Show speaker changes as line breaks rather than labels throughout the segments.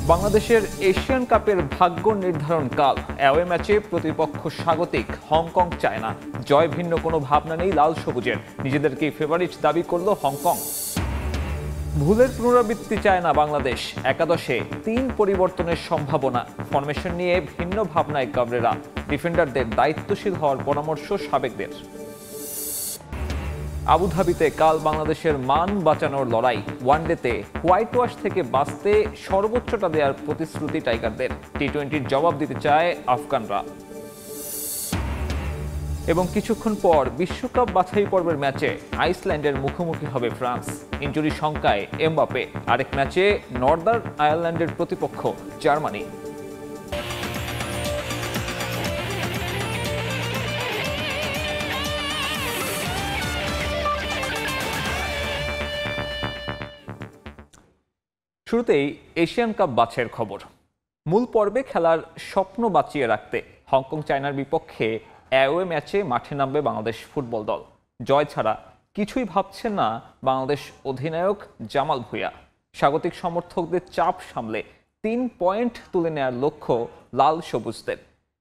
বাংলাদেশের এশিয়ান কাপের ভাগ্য নির্ধারণ কাল। অ্যাওয়ে ম্যাচে প্রতিপক্ষ স্বাগতিক হংকং চায়না। জয় ভিন্ন কোনো ভাবনা নেই লাল সবুজের, নিজেদেরকেই ফেভারিট দাবি করল হংকং। ভুলের পুনরাবৃত্তি চায় না বাংলাদেশ, একাদশে 3 পরিবর্তনের সম্ভাবনা। ফরমেশন নিয়ে ভিন্ন ভাবনায় কাবরেরা, ডিফেন্ডারদের দায়িত্বশীল হওয়ার পরামর্শ সাবেকদের। আবুধাবিতে কাল বাংলাদেশের মান বাঁচানোর লড়াই। ওয়ানডেতে হোয়াইট ওয়াশ থেকে বাঁচতে সর্বোচ্চটা দেওয়ার প্রতিশ্রুতি টাইগারদের। টি-20-র জবাব দিতে চায় আফগানরা। এবং কিছুক্ষণ পর বিশ্বকাপ বাছাই পর্বের ম্যাচে আইসল্যান্ডের মুখোমুখি হবে ফ্রান্স। ইনজুরি শঙ্কায় এমবাপে। আরেক ম্যাচে নর্দার্ন আয়ারল্যান্ডের প্রতিপক্ষ জার্মানি। শুরুতেই এশিয়ান কাপ বাছাইয়ের খবর। মূল পর্বে খেলার স্বপ্ন বাঁচিয়ে রাখতে হংকং চায়নার বিপক্ষে অ্যাওয়ে ম্যাচে মাঠে নামবে বাংলাদেশ ফুটবল দল। জয় ছাড়া কিছুই ভাবছেন না বাংলাদেশ অধিনায়ক জামাল ভুঁইয়া। স্বাগতিক সমর্থকদের চাপ সামলে 3 পয়েন্ট তুলে নেওয়ার লক্ষ্য লাল সবুজদের।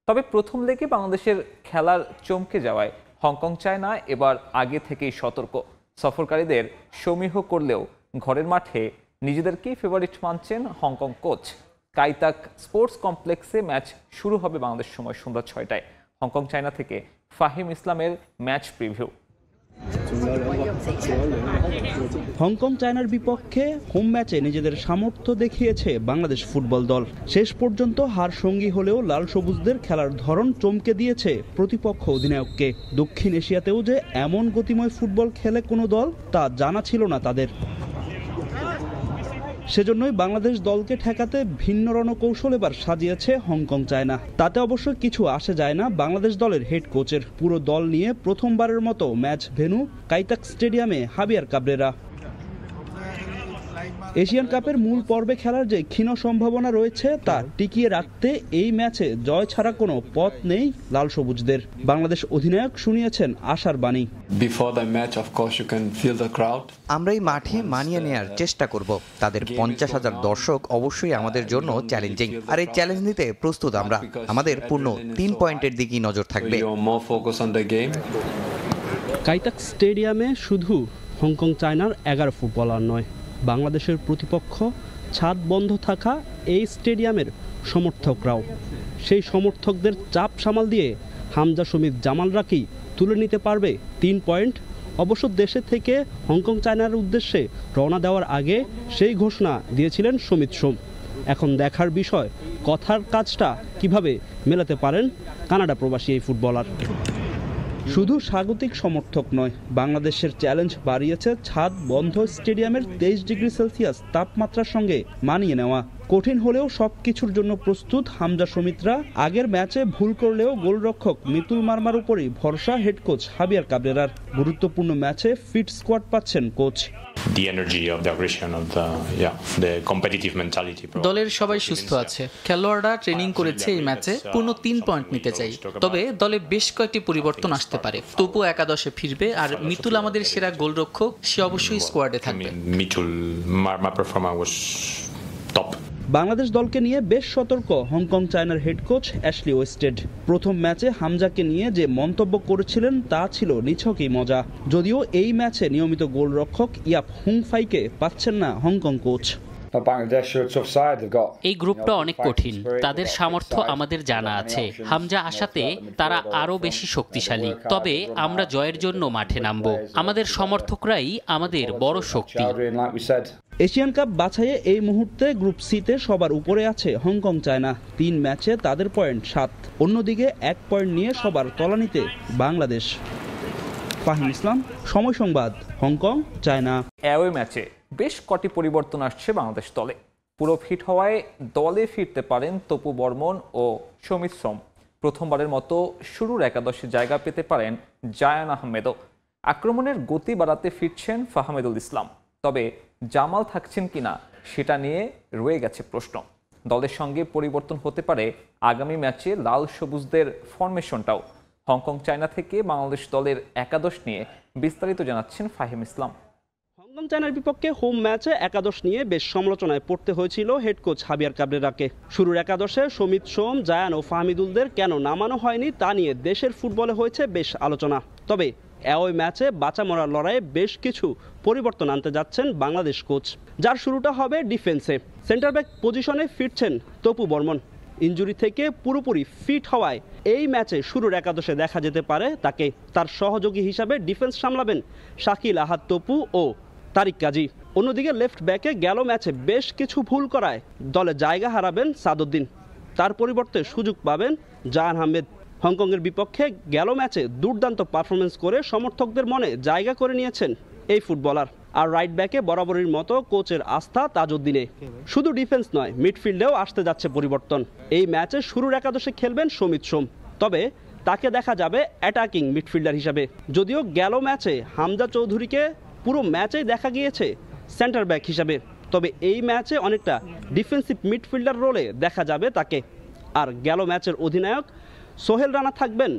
তবে প্রথম লেগে বাংলাদেশের খেলার চমকে যাওয়ায় হংকং চায়না এবার আগে থেকেই সতর্ক। সফরকারীদের সমীহ করলেও ঘরের মাঠে নিজেদেরকেই ফেভারিট মানছেন হংকং কোচ। কাইতাক স্পোর্টস কমপ্লেক্সে ম্যাচ শুরু হবে বাংলাদেশ সময় সন্ধ্যা 6টায়। হংকং চায়না থেকে ফাহিম ইসলামের ম্যাচ প্রিভিউ।
হংকং চায়নার বিপক্ষে হোম ম্যাচে নিজেদের সামর্থ্য দেখিয়েছে বাংলাদেশ ফুটবল দল। শেষ পর্যন্ত হার সঙ্গী হলেও লাল সবুজদের খেলার ধরন চমকে দিয়েছে প্রতিপক্ষ অধিনায়ককে। দক্ষিণ এশিয়াতেও যে এমন গতিময় ফুটবল খেলে কোনো দল তা জানা ছিল না তাদের। সেজন্যই বাংলাদেশ দলকে ঠেকাতে ভিন্ন রণকৌশল এবার সাজিয়েছে হংকং চায়না। তাতে অবশ্য কিছু আসে যায় না বাংলাদেশ দলের হেড কোচের। পুরো দল নিয়ে প্রথমবারের মতো ম্যাচ ভেন্যু কাইতাক স্টেডিয়ামে হাবিয়ার কাবরেরা। এশিয়ান কাপের মূল পর্বে খেলার যে ক্ষীণ সম্ভাবনা রয়েছে তা টিকিয়ে রাখতে এই ম্যাচে জয় ছাড়া কোনো পথ নেই লাল সবুজদের। বাংলাদেশ অধিনায়ক শুনিয়েছেন আশার বাণী।
আমরা এই মাঠে মানিয়ে নেয়ার চেষ্টা করব। তাদের 50,000 দর্শক অবশ্যই আমাদের জন্য চ্যালেঞ্জিং, আর এই চ্যালেঞ্জ নিতে প্রস্তুত আমরা। আমাদের পূর্ণ 3 পয়েন্টের দিকেই নজর থাকবে।
কাইতাক স্টেডিয়ামে শুধু হংকং চায়নার 11 ফুটবলার নয়, বাংলাদেশের প্রতিপক্ষ ছাদ বন্ধ থাকা এই স্টেডিয়ামের সমর্থকরাও। সেই সমর্থকদের চাপ সামাল দিয়ে হামজা সমিত জামালরা কি তুলে নিতে পারবে 3 পয়েন্ট? অবশ্য দেশে থেকে হংকং চায়নার উদ্দেশ্যে রওনা দেওয়ার আগে সেই ঘোষণা দিয়েছিলেন সমিত সোম। এখন দেখার বিষয় কথার কাজটা কিভাবে মেলাতে পারেন কানাডা প্রবাসী এই ফুটবলার। শুধু স্বাগতিক সমর্থক নয়, বাংলাদেশের চ্যালেঞ্জ বাড়িয়েছে ছাদ বন্ধ স্টেডিয়ামের 23 ডিগ্রি সেলসিয়াস তাপমাত্রার সঙ্গে মানিয়ে নেওয়া। কঠিন হলেও সবকিছুর জন্য প্রস্তুত হামজা সমিতরা। আগের ম্যাচে ভুল করলেও গোলরক্ষক মিতুল মার্মার উপরই ভরসা হেড কোচ হাবিয়ার কাবরেরার। গুরুত্বপূর্ণ ম্যাচে ফিট স্কোয়াড পাচ্ছেন কোচ।
দলের সবাই সুস্থ আছে, খেলোয়াড়রা ট্রেনিং করেছে এই ম্যাচে পূর্ণ 3 পয়েন্ট নিতে চাই। তবে দলে বেশ কয়েকটি পরিবর্তন আসতে পারে। তবু একাদশে ফিরবে, আর মিতুল আমাদের সেরা গোলরক্ষক, সে অবশ্যই স্কোয়াডে থাকবে।
বাংলাদেশ দলকে নিয়ে বেশ সতর্ক হংকং চায়নার হেড কোচ অ্যাশলি ওয়েস্টেড। প্রথম ম্যাচে হামজাকে নিয়ে যে মন্তব্য করেছিলেন তা ছিল নিছকই মজা। যদিও এই ম্যাচে নিয়মিত গোলরক্ষক ইয়াপ হুংফাইকে পাচ্ছেন না হংকং কোচ।
এই গ্রুপটা অনেক কঠিন, তাদের সামর্থ্য আমাদের জানা আছে। হামজা আসাতে তারা আরো বেশি শক্তিশালী। তবে আমরা জয়ের জন্য মাঠে নামবো। আমাদের সমর্থকরাই আমাদের বড় শক্তি।
এশিয়ান কাপ বাছাইয়ে এই মুহূর্তে গ্রুপ সিতে সবার উপরে আছে হংকং চায়না। 3 ম্যাচে তাদের পয়েন্ট 7। অন্যদিকে 1 পয়েন্ট নিয়ে সবার তলানিতে Bangladesh. Fahim Islam, Somoy Sangbad, Hong Kong China.
Away ম্যাচে বেশ কটি পরিবর্তন আসছে বাংলাদেশ দলে। পুরো ফিট হওয়ায় দলে ফিরতে পারেন তপু বর্মন ও সমিত সোম। প্রথমবারের মতো শুরুর একাদশে জায়গা পেতে পারেন জায়ান আহমেদও। আক্রমণের গতি বাড়াতে ফিরছেন ফাহমেদুল ইসলাম। তবে জামাল থাকছেন কিনা সেটা নিয়ে রয়ে গেছে প্রশ্ন। দলের সঙ্গে পরিবর্তন হতে পারে আগামী ম্যাচে লাল সবুজদের ফরমেশনটাও। হংকং চায়না থেকে বাংলাদেশ দলের একাদশ নিয়ে বিস্তারিত জানাচ্ছেন ফাহিম ইসলাম।
হংকং চায়নার বিপক্ষে হোম ম্যাচে একাদশ নিয়ে বেশ সমালোচনায় পড়তে হয়েছিল হেড কোচ হাবিয়ার কাবরেরাকে। শুরুর একাদশে সমিত সোম, জায়ান ও ফাহমিদুলদের কেন নামানো হয়নি তা নিয়ে দেশের ফুটবলে হয়েছে বেশ আলোচনা। তবে ওই ম্যাচে বাঁচা মরার লড়াইয়ে বেশ কিছু পরিবর্তন আনতে যাচ্ছেন বাংলাদেশ কোচ, যার শুরুটা হবে ডিফেন্সে। সেন্টার ব্যাক পজিশনে ফিরছেন তপু বর্মন। ইনজুরি থেকে পুরোপুরি ফিট হওয়ায় এই ম্যাচে শুরুর একাদশে দেখা যেতে পারে তাকে। তার সহযোগী হিসাবে ডিফেন্স সামলাবেন শাকিল আহাদ তপু ও তারিক কাজী। অন্যদিকে লেফট ব্যাকে গেল ম্যাচে বেশ কিছু ভুল করায় দলে জায়গা হারাবেন সাদউদ্দিন। তার পরিবর্তে সুযোগ পাবেন জাহান আহমেদ। হংকংয়ের বিপক্ষে গেল ম্যাচে দুর্দান্ত পারফরমেন্স করে সমর্থকদের মনে জায়গা করে নিয়েছেন এই ফুটবলার। আর রাইট ব্যাকে বরাবরের মতো কোচের আস্থা তাজউদ্দিনে। শুধু ডিফেন্স নয়, মিডফিল্ডেও আসতে যাচ্ছে পরিবর্তন। এই ম্যাচে শুরুর একাদশে খেলবেন সমিত সোম, তবে তাকে দেখা যাবে অ্যাটাকিং মিডফিল্ডার হিসাবে। যদিও গেল ম্যাচে হামজা চৌধুরীকে পুরো ম্যাচেই দেখা গিয়েছে সেন্টার ব্যাক হিসাবে, তবে এই ম্যাচে অনেকটা ডিফেন্সিভ মিডফিল্ডার রোলে দেখা যাবে তাকে। আর গেল ম্যাচের অধিনায়ক সোহেল রানা থাকবেন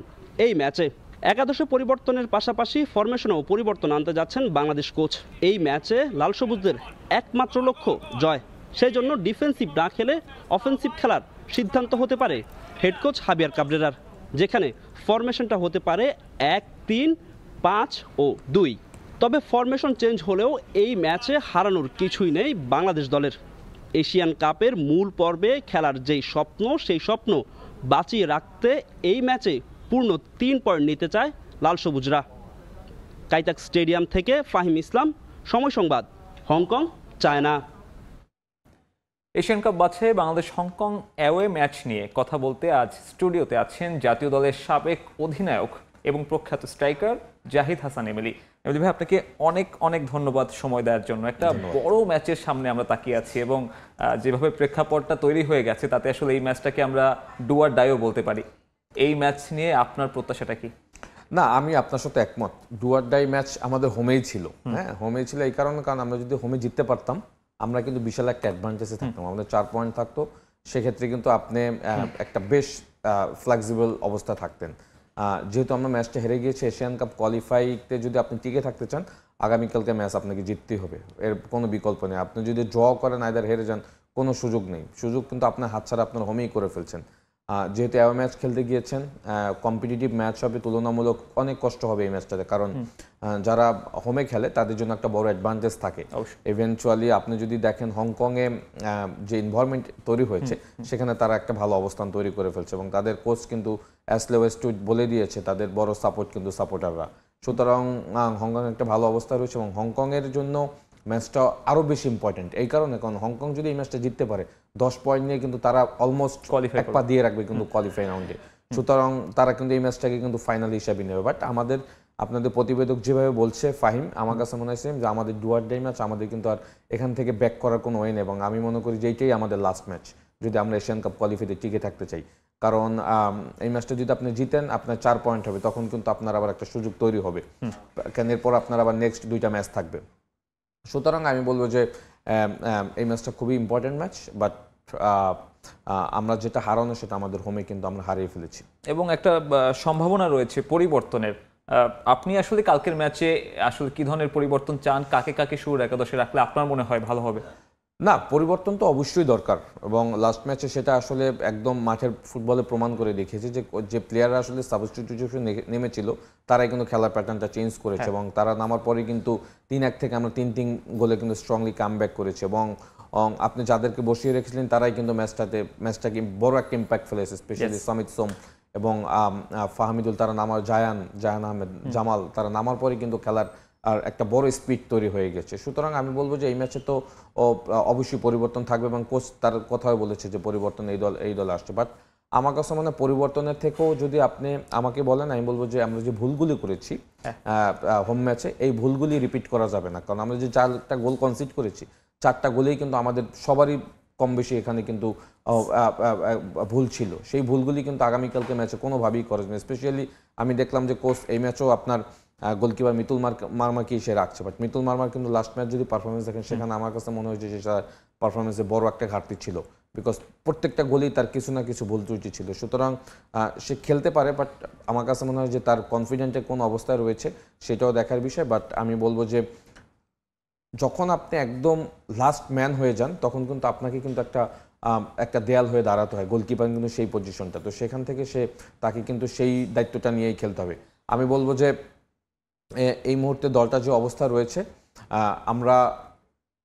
এই ম্যাচে। একাদশে পরিবর্তনের পাশাপাশি ফরমেশনেও পরিবর্তন আনতে যাচ্ছেন বাংলাদেশ কোচ। এই ম্যাচে লাল সবুজদের একমাত্র লক্ষ্য জয়, সেই জন্য ডিফেন্সিভ না খেলে অফেন্সিভ খেলার সিদ্ধান্ত হতে পারে হেড কোচ হাবিয়ার কাবরেরার, যেখানে ফরমেশনটা হতে পারে 1-3-5 ও 2। তবে ফরমেশন চেঞ্জ হলেও এই ম্যাচে হারানোর কিছুই নেই বাংলাদেশ দলের। এশিয়ান কাপের মূল পর্বে খেলার যেই স্বপ্ন, সেই স্বপ্ন বাঁচিয়ে রাখতে এই ম্যাচে পূর্ণ 3 পয়েন্ট নিতে চায় লাল সবুজরা। কাইতাক স্টেডিয়াম থেকে Fahim Islam, Somoy Sangbad, Hong Kong, China.
Asian Cup বাছাইয়ে বাংলাদেশ হংকং অ্যাওয়ে ম্যাচ নিয়ে কথা বলতে আজ স্টুডিওতে আছেন জাতীয় দলের সাবেক অধিনায়ক এবং প্রখ্যাত striker Zahid Hasan Emily. Emily ভাই, আপনাকে অনেক অনেক ধন্যবাদ সময় দেওয়ার জন্য। একটা বড় ম্যাচের সামনে আমরা তাকিয়ে আছি এবং যেভাবে প্রেক্ষাপটটা তৈরি হয়ে গেছে তাতে আসলে এই ম্যাচটাকে আমরা ডু অর ডাইও বলতে পারি। এই ম্যাচ নিয়ে আপনার প্রত্যাশাটা কি?
না, আমি আপনার সাথে একমত। ডু অর ডাই ম্যাচ আমাদের হোমেই ছিল। হ্যাঁ, হোমেই ছিল এই কারণে, কারণ আমরা যদি হোমে জিততে পারতাম আমরা কিন্তু বিশাল একটা অ্যাডভান্টেজে থাকতাম। আমাদের 4 পয়েন্ট থাকতো, সেক্ষেত্রে কিন্তু আপনি একটা বেশ ফ্লেক্সিবল অবস্থা থাকতেন। যেহেতু আমরা ম্যাচটা হেরে গিয়েছি, এশিয়ান কাপ কোয়ালিফাইতে যদি আপনি টিকে থাকতে চান আগামীকালকে ম্যাচ আপনাকে জিততেই হবে, এর কোনো বিকল্প নেই। আপনি যদি ড্র করেন আইদার হেরে যান, কোনো সুযোগ নেই। সুযোগ কিন্তু আপনার হাতছাড়া আপনার হোমেই করে ফেলছেন। যেহেতু অ্যাওয়ে ম্যাচ খেলতে গিয়েছেন, কম্পিটিটিভ ম্যাচ হবে, তুলনামূলক অনেক কষ্ট হবে এই ম্যাচটাতে, কারণ যারা হোমে খেলে তাদের জন্য একটা বড় অ্যাডভান্টেজ থাকে। ইভেনচুয়ালি আপনি যদি দেখেন হংকংয়ে যে এনভায়রনমেন্ট তৈরি হয়েছে সেখানে তারা একটা ভালো অবস্থান তৈরি করে ফেলছে এবং তাদের কোচ কিন্তু অ্যাসলে ওয়েস্টউড বলে দিয়েছে তাদের বড় সাপোর্ট কিন্তু সাপোর্টাররা। সুতরাং হংকং একটা ভালো অবস্থা রয়েছে এবং হংকংয়ের জন্য ম্যাচটা আরও বেশি ইম্পর্টেন্ট এই কারণে, কারণ হংকং যদি এই ম্যাচটা জিততে পারে 10 পয়েন্ট নিয়ে কিন্তু তারা অলমোস্ট এক পা দিয়ে রাখবে কিন্তু কোয়ালিফাই রাউন্ডে। সুতরাং তারা কিন্তু এই ম্যাচটাকে কিন্তু ফাইনাল হিসাবে নেবে। বাট আপনাদের প্রতিবেদক যেভাবে বলছে ফাহিম, আমার কাছে মনে হয়েছে যে আমাদের ডু অর ডাই ম্যাচ, আমাদের কিন্তু আর এখান থেকে ব্যাক করার কোনো ওয়ে নেই এবং আমি মনে করি যে এইটাই আমাদের লাস্ট ম্যাচ যদি আমরা এশিয়ান কাপ কোয়ালিফাইতে টিকে থাকতে চাই। কারণ এই ম্যাচটা যদি আপনি জিতেন আপনার 4 পয়েন্ট হবে, তখন কিন্তু আপনার আবার একটা সুযোগ তৈরি হবে, কেন এরপর আপনার আবার নেক্সট 2টা ম্যাচ থাকবে। সুতরাং আমি বলবো যে এই ম্যাচটা খুবই ইম্পর্টেন্ট ম্যাচ, বাট আমরা যেটা হারানো সেটা আমাদের হোমে কিন্তু আমরা হারিয়ে ফেলেছি
এবং একটা সম্ভাবনা রয়েছে পরিবর্তনের। আপনি আসলে কালকের ম্যাচে আসলে কি ধরনের পরিবর্তন চান? কাকে কাকে শুরুর একাদশে রাখলে আপনার মনে হয় ভালো হবে?
না, পরিবর্তন তো অবশ্যই দরকার এবং লাস্ট ম্যাচে সেটা আসলে একদম মাঠের ফুটবলে প্রমাণ করে দেখিয়েছে যে প্লেয়াররা আসলে সাবস্টিটিউশন নেমেছিল তারাই কিন্তু খেলার প্যাটার্নটা চেঞ্জ করেছে এবং তারা নামার পরে কিন্তু 3-1 থেকে আমরা 3-3 গোলে কিন্তু স্ট্রংলি কামব্যাক করেছে এবং আপনি যাদেরকে বসিয়ে রেখেছিলেন তারাই কিন্তু ম্যাচটাকে বড় একটা ইম্প্যাক্ট ফেলেছে, স্পেশালি সমিত সোম এবং ফাহমিদুল, তারা নামার জায়ান আহমেদ, জামাল, তারা নামার পরে কিন্তু খেলার আর একটা বড় স্পিড তৈরি হয়ে গেছে। সুতরাং আমি বলবো যে এই ম্যাচে তো অবশ্যই পরিবর্তন থাকবে এবং কোচ তার কথাও বলেছে যে পরিবর্তন এই দলে আসছে। বাট আমার কাছে মনে হয় পরিবর্তনের থেকেও যদি আপনি আমাকে বলেন, আমি বলবো যে আমরা যে ভুলগুলি করেছি হোম ম্যাচে, এই ভুলগুলি রিপিট করা যাবে না। কারণ আমরা যে 4টা গোল কনসিড করেছি, 4টা গোলেই কিন্তু আমাদের সবারই কম বেশি এখানে কিন্তু ভুল ছিল। সেই ভুলগুলি কিন্তু আগামীকালকে ম্যাচে কোনোভাবেই করা যাবে না। স্পেশালি আমি দেখলাম যে কোচ এই ম্যাচেও আপনার গোলকিপার মিতুল মারমাকে সে রাখছে, বাট মিতুল মারমার কিন্তু লাস্ট ম্যাচ যদি পারফরমেন্স দেখেন সেখানে আমার কাছে মনে হয়েছে যে তার পারফরমেন্সে বড় একটা ঘাটতি ছিল, বিকজ প্রত্যেকটা গোলেই তার কিছু না কিছু ভুল ত্রুটি ছিল। সুতরাং সে খেলতে পারে, বাট আমার কাছে মনে হয় যে তার কনফিডেন্টের কোন অবস্থায় রয়েছে সেটাও দেখার বিষয়। বাট আমি বলবো যে যখন আপনি একদম লাস্ট ম্যান হয়ে যান তখন কিন্তু আপনাকে কিন্তু একটা দেয়াল হয়ে দাঁড়াতে হয়, গোলকিপার কিন্তু সেই পজিশনটা, তো সেখান থেকে তাকে কিন্তু সেই দায়িত্বটা নিয়েই খেলতে হবে। আমি বলবো যে এই মুহূর্তে দলটা যে অবস্থা রয়েছে, আমরা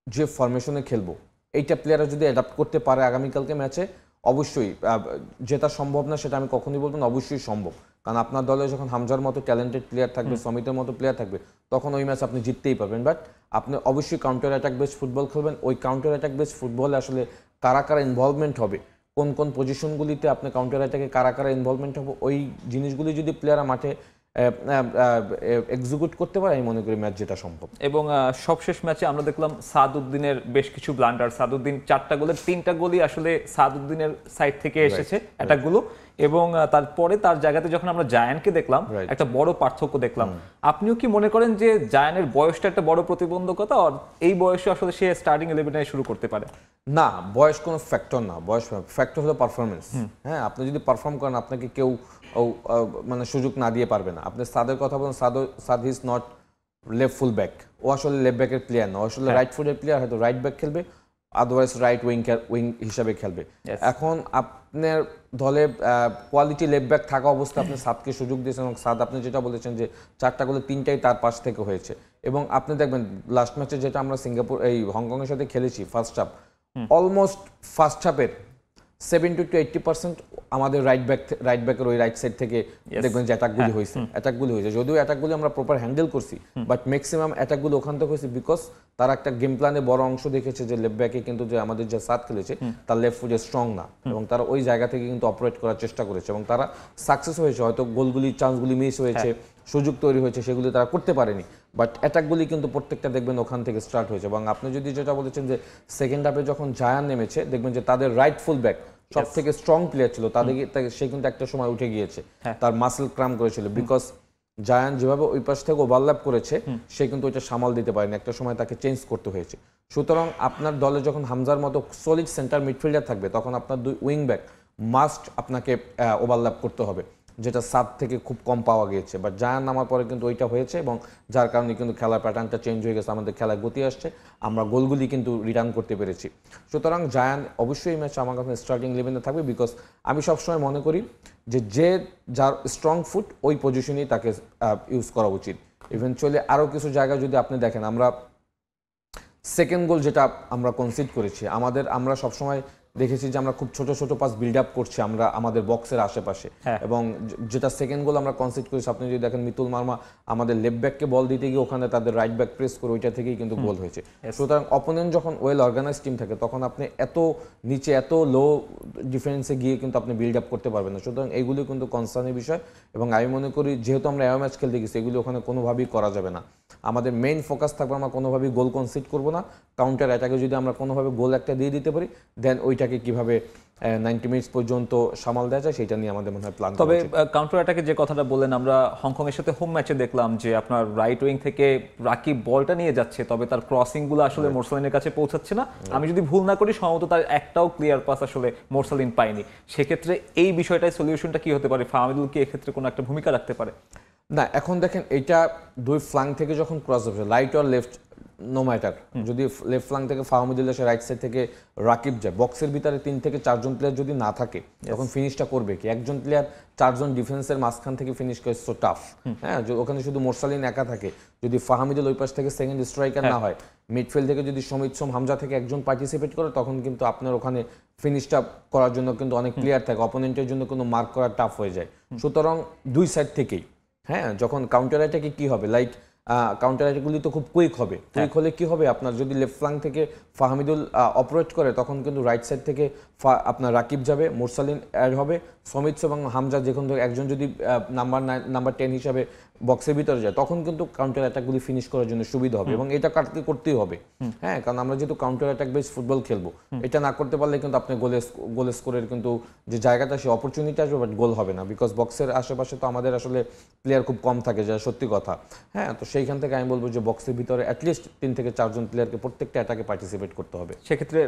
যে ফরমেশনে খেলবো এইটা প্লেয়াররা যদি অ্যাডাপ্ট করতে পারে আগামীকালকে ম্যাচে, অবশ্যই জেতা সম্ভব না সেটা আমি কখনোই বলবো না, অবশ্যই সম্ভব। কারণ আপনার দলে যখন হামজার মতো ট্যালেন্টেড প্লেয়ার থাকবে, সমিতের মতো প্লেয়ার থাকবে, তখন ওই ম্যাচ আপনি জিততেই পারবেন। বাট আপনি অবশ্যই কাউন্টার অ্যাটাক বেস ফুটবল খেলবেন। ওই কাউন্টার অ্যাটাক বেস ফুটবলে আসলে কারা কারা ইনভলভমেন্ট হবে, কোন কোন পজিশনগুলিতে আপনি কাউন্টার অ্যাটাকে কারা কারা ইনভলভমেন্ট হবে, ওই জিনিসগুলি যদি প্লেয়াররা মাঠে এক্সিকিউট করতে পারে, আমি মনে করি ম্যাচ জেতা সম্ভব।
এবং সবশেষ ম্যাচে আমরা দেখলাম সাদউদ্দিনের বেশ কিছু ব্লান্ডার। সাদউদ্দিন 4টা গোলের 3টা গোলই আসলে সাদউদ্দিনের সাইড থেকে এসেছে অ্যাটাকগুলো, এবং তারপরে তার জায়গাতে যখন আমরা জায়ানকে দেখলাম একটা বড় পার্থক্য দেখলাম। আপনিও কি মনে করেন যে জায়ানের বয়সটা একটা বড় প্রতিবন্ধকতা, আর এই বয়সে আসলে সে স্টার্টিং 11-এ শুরু করতে পারে?
না, বয়স কোনো ফ্যাক্টর না, বয়স ফ্যাক্টর হলো পারফরমেন্স। হ্যাঁ, আপনি যদি পারফর্ম করেন আপনাকে কেউ মানে সুযোগ না দিয়ে পারবে না। আপনি সাদের কথা বলেন, Saad is not left full back, ও আসলে লেফট ব্যাকের প্লেয়ার না, ও আসলে রাইট ফুটের প্লেয়ার, হয়তো রাইট ব্যাক খেলবে, আদারওয়াইজ রাইট উইং হিসাবে খেলবে। এখন আপনার দলে কোয়ালিটি লেফট ব্যাক থাকা অবস্থায় আপনি সাদকে সুযোগ দিয়েছেন, এবং সাদ আপনি যেটা বলেছেন যে 4টা গোলে 3টাই তার পাশ থেকে হয়েছে। এবং আপনি দেখবেন লাস্ট ম্যাচে যেটা আমরা হংকংয়ের সাথে খেলেছি, ফার্স্ট হাফ অলমোস্ট ফার্স্ট হাফের 70 to 80% আমাদের রাইট ব্যাকের ওই রাইট সাইড থেকে দেখবেন যে অ্যাটাকগুলি হয়েছে। যদিও অ্যাটাকগুলি আমরা প্রপার হ্যান্ডেল করছি, বাট ম্যাক্সিমাম অ্যাটাকগুলো ওখান থেকে হয়েছে বিকজ তারা একটা গেম প্ল্যানে বড় অংশ দেখেছে যে লেফট ব্যাকে কিন্তু যে আমাদের যে সাদ খেলেছে তার লেফট ফুটে স্ট্রং না, এবং তারা ওই জায়গা থেকে কিন্তু অপারেট করার চেষ্টা করেছে, এবং তারা সাকসেস হয়েছে। হয়তো গোলগুলি চান্সগুলি মিস হয়েছে, সুযোগ তৈরি হয়েছে, সেগুলি তারা করতে পারেনি, বাট অ্যাটাকগুলি কিন্তু প্রত্যেকটা দেখবেন ওখান থেকে স্টার্ট হয়েছে। এবং আপনি যদি যেটা বলেছেন যে সেকেন্ড হাফে যখন জায়ান নেমেছে, দেখবেন যে তাদের রাইট ফুল ব্যাক সব থেকে স্ট্রং প্লেয়ার ছিল, সে কিন্তু একটা সময় উঠে গিয়েছে, তার মাসেল ক্রাম করেছিল, বিকজ জায়ান যেভাবে ওই পাশ থেকে ওভারল্যাপ করেছে সে কিন্তু ওইটা সামাল দিতে পারেনি, একটা সময় তাকে চেঞ্জ করতে হয়েছে। সুতরাং আপনার দলে যখন হামজার মতো সলিড সেন্টার মিডফিল্ডার থাকবে, তখন আপনার 2 উইং ব্যাক মাস্ট আপনাকে ওভারল্যাপ করতে হবে, যেটা সাত থেকে খুব কম পাওয়া গিয়েছে। বাট জায়ান নামার পরে কিন্তু ওইটা হয়েছে, এবং যার কারণে কিন্তু খেলার প্যাটার্নটা চেঞ্জ হয়ে গেছে, আমাদের খেলায় গতি আসছে, আমরা গোলগুলি কিন্তু রিটার্ন করতে পেরেছি। সুতরাং জায়ান অবশ্যই এই ম্যাচে আমার কাছে স্টার্টিং 11-এ থাকবে, বিকজ আমি সবসময় মনে করি যে যার স্ট্রং ফুট ওই পজিশনেই তাকে ইউজ করা উচিত। ইভেনচুয়ালি আরও কিছু জায়গায় যদি আপনি দেখেন, আমরা সেকেন্ড গোল যেটা আমরা কনসিড করেছি, আমরা সবসময় দেখেছি যে আমরা খুব ছোট ছোট পাস বিল্ড আপ করছি আমরা আমাদের বক্সের আশেপাশে, এবং যেটা সেকেন্ড গোল আমরা কনসিড করেছি, আপনি যদি দেখেন মিতুল মার্মা আমাদের লেফট ব্যাককে বল দিতে গিয়ে ওখানে তাদের রাইট ব্যাক প্রেস করে ওইটা থেকেই কিন্তু গোল হয়েছে। সুতরাং অপোনেন্ট যখন ওয়েল অর্গানাইজ টিম থাকে, তখন আপনি এত নিচে এত লো ডিফেন্সে গিয়ে কিন্তু আপনি বিল্ড আপ করতে পারবেন না। সুতরাং এইগুলি কিন্তু কনসার্নের বিষয়, এবং আমি মনে করি যেহেতু আমরা এও ম্যাচ খেলতে গেছি, এগুলি ওখানে কোনোভাবেই করা যাবে না। আমাদের মেইন ফোকাস থাকবে আমরা কোনোভাবেই গোল কনসিড করবো না, কাউন্টার অ্যাটাকে যদি আমরা কোনোভাবে গোল একটা দিয়ে দিতে পারি, দেন ওইটাকে কিভাবে 90 মিনিটস পর্যন্ত সামাল দেওয়া যায় সেটা নিয়ে আমাদের মনে হয় প্ল্যান।
তবে কাউন্টার অ্যাটাকে যে কথাটা বললেন, আমরা হংকং এর সাথে হোম ম্যাচে দেখলাম যে আপনার রাইট উইং থেকে রাকিব বলটা নিয়ে যাচ্ছে, তবে তার ক্রসিংগুলো আসলে মোরসালিনের কাছে পৌঁছাচ্ছে না। আমি যদি ভুল না করি, সম্ভবত তার একটাও ক্লিয়ার পাস আসলে মোরসালিন পায়নি। সেক্ষেত্রে এই বিষয়টায় সলিউশনটা কি হতে পারে? ফাহমিদুল কি এক্ষেত্রে কোনো একটা ভূমিকা রাখতে পারে?
না, এখন দেখেন এইটা দুই ফ্লাঙ্ক থেকে যখন ক্রস হবে, right or left no matter, যদি লেফট ফ্লাঙ্ক থেকে ফাহমিদুল এসে রাইট সাইড থেকে রাকিব যায়, বক্সের ভিতরে 3 থেকে 4 জন প্লেয়ার যদি না থাকে, তখন ফিনিশটা করবে কি? একজন প্লেয়ার 4 জন ডিফেন্সের মাঝখান থেকে ফিনিশ করে, সো টাফ। হ্যাঁ, ওখানে শুধু মোরসালিন একা থাকে, যদি ফাহমিদুল ওই পাশ থেকে সেকেন্ড স্ট্রাইকার না হয়, মিডফিল্ড থেকে যদি সমিত সোম হামজা থেকে একজন পার্টিসিপেট করে, তখন কিন্তু আপনার ওখানে ফিনিশটা করার জন্য কিন্তু অনেক প্লেয়ার থাকে, অপোনেন্টের জন্য কিন্তু মার্ক করা টাফ হয়ে যায়। সুতরাং দুই সাইড থেকেই, হ্যাঁ, যখন কাউন্টার অ্যাটাকে কি হবে, লাইক কাউন্টার অ্যাটাকগুলি তো খুব কুইক হবে, কুইক হলে কি হবে, আপনার যদি লেফট ফ্লাঙ্ক থেকে ফাহমিদুল অপারেট করে, তখন কিন্তু রাইট সাইড থেকে আপনার রাকিব যাবে, মোরসালিন অ্যাড হবে, সমিত এবং হামজা যে কোনো একজন যদি নাম্বার 10 হিসাবে বক্সের ভিতরে যায়, তখন কিন্তু কাউন্টার অ্যাটাকগুলি ফিনিশ করার জন্য সুবিধা হবে, এবং এটা করতেই হবে। হ্যাঁ, কারণ আমরা যেহেতু কাউন্টার অ্যাটাক বেস ফুটবল খেলবো, এটা না করতে পারলে কিন্তু আপনি গোল স্কোরের কিন্তু যে জায়গাটা, সে অপরচুনিটি আসবে, বাট গোল হবে না, বিকজ বক্সের আশেপাশে তো আমাদের আসলে প্লেয়ার খুব কম থাকে, যা সত্যি কথা। হ্যাঁ, তো সেইখান থেকে আমি বলবো যে বক্সের ভিতরে অ্যাটলিস্ট 3 থেকে 4 জন প্লেয়ারকে প্রত্যেকটা অ্যাটাকে পার্টিসিপেট করতে হবে।
সেক্ষেত্রে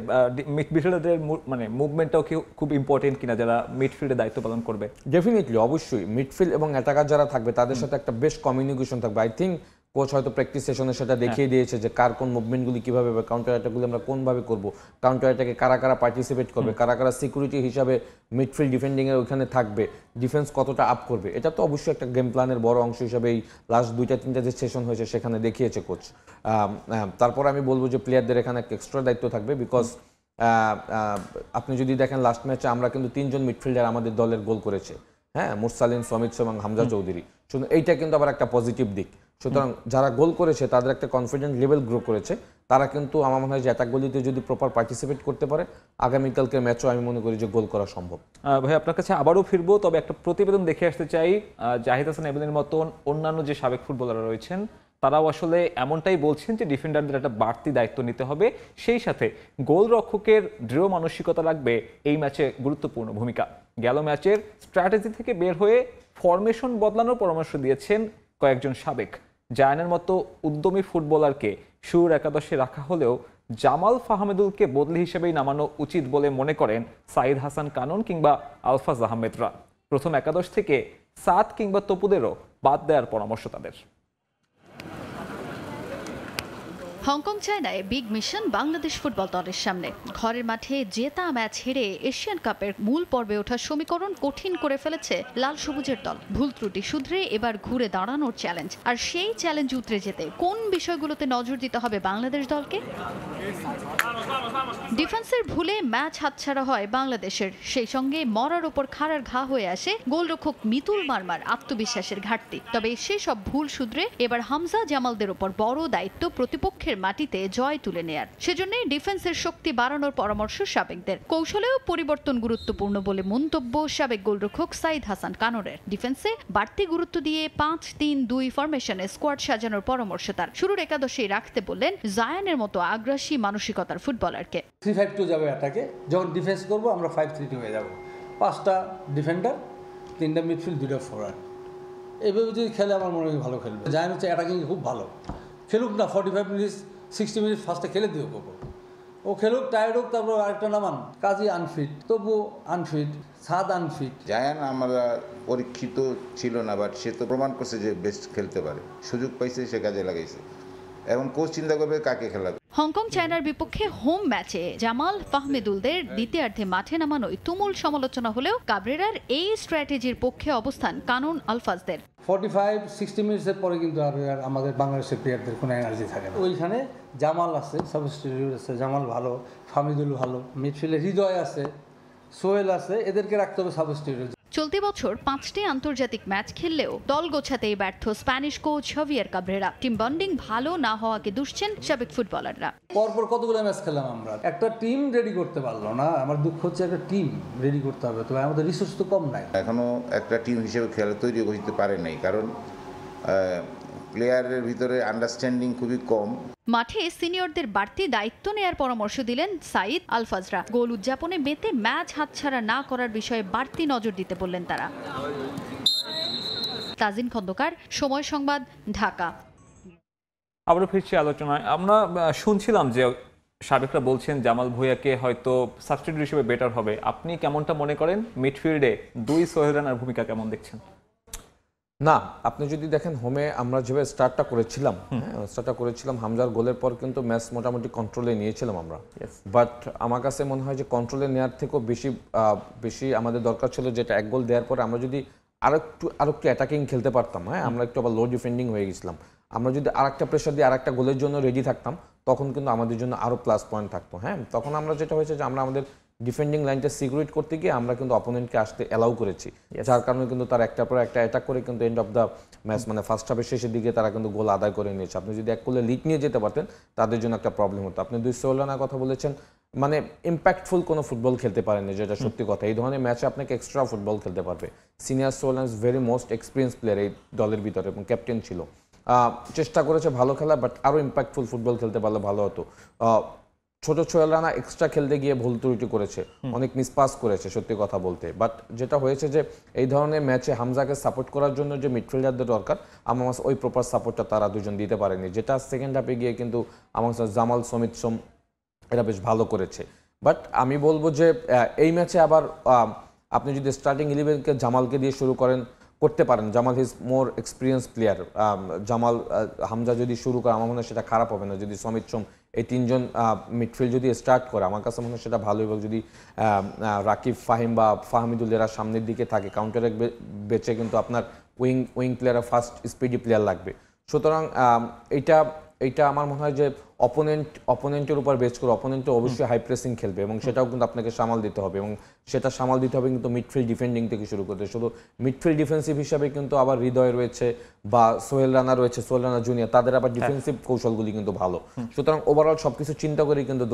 মিডফিল্ডারদের মানে মুভমেন্টটাও কি খুব ইম্পর্টেন্ট কিনা, যারা মিডফিল্ডে দায়িত্ব পালন করবে?
ডেফিনেটলি, অবশ্যই মিডফিল্ড এবং অ্যাটাকার যারা থাকবে তাদের সাথে একটা বেশ কমিউনিকেশন থাকবে। আই থিঙ্ক কোচ হয়তো প্র্যাকটিস সেশনে সেটা দেখিয়ে দিয়েছে যে কার কোন মুভমেন্টগুলি কীভাবে হবে, কাউন্টার অ্যাটাকগুলি আমরা কোনভাবে করব, কাউন্টার অ্যাটাকে কারা কারা পার্টিসিপেট করবে, কারা কারা সিকিউরিটি হিসাবে মিডফিল্ড ডিফেন্ডিংয়ের ওইখানে থাকবে, ডিফেন্স কতটা আপ করবে। এটা তো অবশ্যই একটা গেম প্ল্যানের বড় অংশ হিসাবে এই লাস্ট 2-3টা যে সেশন হয়েছে সেখানে দেখিয়েছে কোচ। তারপর আমি বলবো যে প্লেয়ারদের এখানে একটা এক্সট্রা দায়িত্ব থাকবে, বিকজ আপনি যদি দেখেন লাস্ট ম্যাচে আমরা কিন্তু 3জন মিডফিল্ডার আমাদের দলের গোল করেছে, হ্যাঁ, মুরসালিন, সমিত এবং হামজা চৌধুরী। শুধু এইটা কিন্তু আবার একটা পজিটিভ দিক। সুতরাং যারা গোল করেছে তাদের একটা কনফিডেন্ট লেভেল গ্রো করেছে, তারা কিন্তু আমার মনে হয় যে অ্যাটাকগুলিতে যদি প্রপার পার্টিসিপেট করতে পারে আগামীকালকে ম্যাচও আমি মনে করি যে গোল করা সম্ভব।
ভাই আপনার কাছে আবারও ফিরবো, তবে একটা প্রতিবেদন দেখে আসতে চাই। জাহিদ হাসান এবেলের মতন অন্যান্য যে সাবেক ফুটবলাররা রয়েছেন তারাও আসলে এমনটাই বলছেন যে ডিফেন্ডারদের একটা বাড়তি দায়িত্ব নিতে হবে, সেই সাথে গোলরক্ষকের দৃঢ় মানসিকতা রাখবে এই ম্যাচে গুরুত্বপূর্ণ ভূমিকা। গেল ম্যাচের স্ট্র্যাটেজি থেকে বের হয়ে ফরমেশন বদলানোর পরামর্শ দিয়েছেন কয়েকজন সাবেক। জায়ানের মতো উদ্যমী ফুটবলারকে শুরুর একাদশে রাখা হলেও জামাল ফাহমেদুলকে বদলি হিসেবেই নামানো উচিত বলে মনে করেন সাইদ হাসান কানন কিংবা আলফাজ আহমেদরা। প্রথম একাদশ থেকে সাদ কিংবা তপুদেরও বাদ দেওয়ার পরামর্শ তাদের।
হংকং চায়নায় বিগ মিশন বাংলাদেশ ফুটবল দলের সামনে। ঘরের মাঠে জেতা ম্যাচ হেরে এশিয়ান কাপের মূল পর্বে ওঠার সমীকরণ কঠিন করে ফেলেছে লাল সবুজের দল। ভুল ত্রুটি শুধরে এবার ঘুরে দাঁড়ানোর চ্যালেঞ্জ, আর সেই চ্যালেঞ্জ উতরে যেতে কোন বিষয়গুলোতে নজর দিতে হবে বাংলাদেশ দলকে? ডিফেন্সের ভুলে ম্যাচ হাতছাড়া হয় বাংলাদেশের, সেই সঙ্গে মরার ওপর খাড়ার ঘা হয়ে আসে গোলরক্ষক মিতুল মারমার আত্মবিশ্বাসের ঘাটতি। তবে সেসব ভুল শুধরে এবার হামজা জামালদের ওপর বড় দায়িত্ব প্রতিপক্ষের মাটিতে জয় তুলে নেয়ার। সেজন্য ডিফেন্সের শক্তি বাড়ানোর পরামর্শ সাবেকদের। কৌশলেও পরিবর্তন গুরুত্বপূর্ণ বলে মন্তব্য সাবেক গোলরক্ষক সাইদ হাসান কানরের। ডিফেন্সে বাড়তি গুরুত্ব দিয়ে 5-3-2 ফরমেশনে স্কোয়াড সাজানোর পরামর্শ তার। শুরুর একাদশেই রাখতে বললেন জায়ানের মতো আগ্রাসী মানসিকতার ফুটবলারকে।
3-5-2 যাবে অ্যাটাকে, যখন ডিফেন্স করবো আমরা 5-3-2 হয়ে যাব। 5টা ডিফেন্ডার, 3টা মিডফিল্ড, 2টা ফরওয়ার্ড, এইভাবে যদি খেলে আমার মনে হয় ভালো খেলবে। জায়ান হচ্ছে অ্যাটাকিং খুব ভালো, খেলুক না 45 মিনিট 60 মিনিট ফার্স্টে খেলে দিও ও খেলুক, টায়ার্ড হোক, তারপর আরেকটা নামান। কাজী আনফিট, তবু আনফিট, সাদ আনফিট।
জায়ান আমরা পরীক্ষিত ছিল না, বাট সে তো প্রমাণ করছে যে বেস্ট খেলতে পারে, সুযোগ পাইছে, সে কাজে লাগাইছে। এখন কোচ চিন্তা করবে কাকে খেলাবে।
হংকং চায়নার বিপক্ষে হোম ম্যাচে জামাল ফাহমেদুলদের দ্বিতীয়ার্ধে মাঠে নামানোয় তুমুল সমালোচনা হলেও কাবরেরার এই স্ট্র্যাটেজির পক্ষে অবস্থান কানন আলফাজদের।
45-60 মিনিটের পরে কিন্তু আর আমাদের বাংলাদেশের প্লেয়ারদের কোনো এনার্জি থাকে না। ওইখানে জামাল আছে, সাবস্টিটিউট আছে, জামাল ভালো, ফাহমেদুল ভালো, মিডফিল্ডে হৃদয় আছে, সোহেল আছে, এদেরকে রাখতে হবে সাবস্টিটিউট।
চলতি বছর 5টি আন্তর্জাতিক ম্যাচ খেললেও দল গোছাতেই ব্যর্থ Spanish coach হাভিয়ার Cabrera. Team bonding ভালো না হওয়াকে দুষছেন সাবেক ফুটবলাররা।
পরপর কতগুলো ম্যাচ খেললাম আমরা, একটা টিম রেডি করতে পারলো না। আমার দুঃখ হচ্ছে একটা টিম রেডি করতে হবে, তবে আমাদের রিসোর্স তো কম নাই।
এখনো একটা টিম হিসেবে খেলা তৈরি করতে পারে নাই, কারণ প্লেয়ারের ভিতরে আন্ডারস্ট্যান্ডিং খুবই কম।
মাঠে সিনিয়রদের বাড়তি দায়িত্ব নেয়ার পরামর্শ দিলেন সাইদ আলফাজরা। গোল উদযাপনে মেতে ম্যাচ হাতছাড়া না করার বিষয়ে বাড়তি নজর দিতে বললেন তারা। তাজিন খন্দকার, সময় সংবাদ, ঢাকা।
আবারও ফিরছি আলোচনায়। আমরা শুনছিলাম যে সাবেকরা বলছেন জামাল ভুঁইয়াকে হয়তো সাবস্টিটিউট হিসেবে বেটার হবে। আপনি কেমনটা মনে করেন? মিডফিল্ডে 2 সোহেল রানার ভূমিকা কেমন দেখছেন?
না, আপনি যদি দেখেন হোমে আমরা যেভাবে স্টার্টটা করেছিলাম, হামজার গোলের পর কিন্তু ম্যাচ মোটামুটি কন্ট্রোলে নিয়েছিলাম আমরা। বাট আমার কাছে মনে হয় যে কন্ট্রোলে নেওয়ার থেকেও বেশি আমাদের দরকার ছিল যেটা 1 গোল দেওয়ার পরে আমরা যদি আরেকটু অ্যাটাকিং খেলতে পারতাম। হ্যাঁ, আমরা একটু আবার লো ডিফেন্ডিং হয়ে গেছিলাম। আমরা যদি আরেকটা প্রেশার দিয়ে আরেকটা গোলের জন্য রেডি থাকতাম তখন কিন্তু আমাদের জন্য আরও প্লাস পয়েন্ট থাকতো। হ্যাঁ, তখন আমরা যেটা হয়েছে যে আমরা আমাদের ডিফেন্ডিং লাইনটা সিকিউরিট করতে গিয়ে আমরা কিন্তু অপোনেন্টকে আসতে অ্যালাউ করেছি, যার কারণে কিন্তু তার একটার পর একটা অ্যাটাক করে কিন্তু এন্ড অফ দ্য ম্যাচ মানে ফার্স্ট হাফের শেষের দিকে তারা কিন্তু গোল আদায় করে নিয়েছে। আপনি যদি 1 গোলে লিড নিয়ে যেতে পারতেন তাদের জন্য একটা প্রবলেম হতো। আপনি 2 সোহেল রানার কথা বলেছেন, মানে ইম্প্যাক্টফুল কোনো ফুটবল খেলতে পারেনি, যেটা সত্যি কথা। এই ধরনের ম্যাচে আপনাকে এক্সট্রা ফুটবল খেলতে পারবে। Senior Sohel Rana is very most experience player এই দলের ভিতরে এবং ক্যাপ্টেন ছিল। চেষ্টা করেছে ভালো খেলা, বাট আরও ইম্প্যাক্টফুল ফুটবল খেলতে পারলে ভালো হতো। ছোট সোহেল রানা এক্সট্রা খেলতে গিয়ে ভুল ত্রুটি করেছে, অনেক মিসপাস করেছে সত্যি কথা বলতে। বাট যেটা হয়েছে যে এই ধরনের ম্যাচে হামজাকে সাপোর্ট করার জন্য যে মিডফিল্ডারদের দরকার আমার ওই প্রপার সাপোর্টটা তারা দুজন দিতে পারেনি, যেটা সেকেন্ড হাফে গিয়ে কিন্তু আমার জামাল, সমিত এরা বেশ ভালো করেছে। বাট আমি বলবো যে এই ম্যাচে আবার আপনি যদি স্টার্টিং 11কে জামালকে দিয়ে শুরু করেন, করতে পারেন। জামাল হিজ মোর এক্সপিরিয়েন্স প্লেয়ার। জামাল হামজা যদি শুরু করে আমার মনে হয় সেটা খারাপ হবে না। যদি সমিত সোম এই তিনজন মিডফিল্ড যদি স্টার্ট করে আমার কাছে মনে হয় সেটা ভালো হবে। যদি রাকিব ফাহিম বা ফাহমিদুল এরা সামনের দিকে থাকে, কাউন্টারে বেঁচে কিন্তু আপনার wing player fast speedy player লাগবে। সুতরাং এইটা আমার মনে হয় যে অপোনেন্টের উপর বেস করে অপোনেন্টও অবশ্যই হাই প্রেসিং খেলবে এবং সেটাও কিন্তু আপনাকে সামাল দিতে হবে এবং সেটা সামাল দিতে হবে কিন্তু মিডফিল্ড ডিফেন্ডিং থেকে শুরু করতে। শুধু মিডফিল্ড ডিফেন্সিভ হিসাবে কিন্তু আবার হৃদয় রয়েছে বা সোহেল রানা রয়েছে, সোহেল রানা জুনিয়র, তাদের আবার ডিফেন্সিভ কৌশলগুলি কিন্তু ভালো। সুতরাং ওভারঅল সবকিছু চিন্তা করে কিন্তু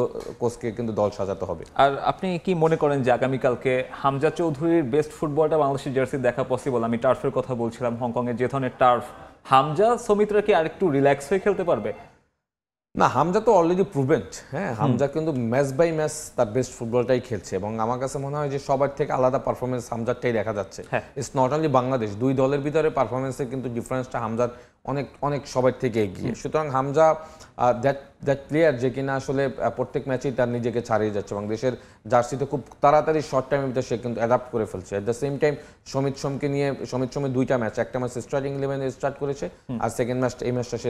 কোচকে কিন্তু দল সাজাতে হবে।
আর আপনি কি মনে করেন যে আগামীকালকে হামজা চৌধুরীর বেস্ট ফুটবলটা বাংলাদেশের জার্সি দেখা পসিবল? আমি টার্ফের কথা বলছিলাম, হংকংয়ের যে ধরনের টার্ফ, হামজা সমিতরা কি আরেকটু রিল্যাক্স হয়ে খেলতে পারবে?
না, হামজা তো অলরেডি প্রুভেন্ট। হ্যাঁ, হামজা কিন্তু ম্যাচ বাই ম্যাচ তার বেস্ট ফুটবলটাই খেলছে এবং আমার কাছে মনে হয় যে সবার থেকে আলাদা পারফরমেন্স হামজারটাই দেখা যাচ্ছে। ইটস নট অনলি বাংলাদেশ, দুই দলের ভিতরে পারফরমেন্সের কিন্তু ডিফারেন্সটা হামজার অনেক সবার থেকে এগিয়ে। সুতরাং হামজা দ্যাট প্লেয়ার যে কিনা আসলে প্রত্যেক ম্যাচেই তার নিজেকে ছাড়িয়ে যাচ্ছে এবং দেশের জার্সিতে খুব তাড়াতাড়ি শর্ট টাইমের ভিতরে সে কিন্তু অ্যাডাপ্ট করে ফেলছে। At the same time Samit সোমের দুইটা ম্যাচ, একটা ম্যাচ স্টার্টিং 11-এ স্টার্ট করেছে আর সেকেন্ড ম্যাচটা এই ম্যাচটা সে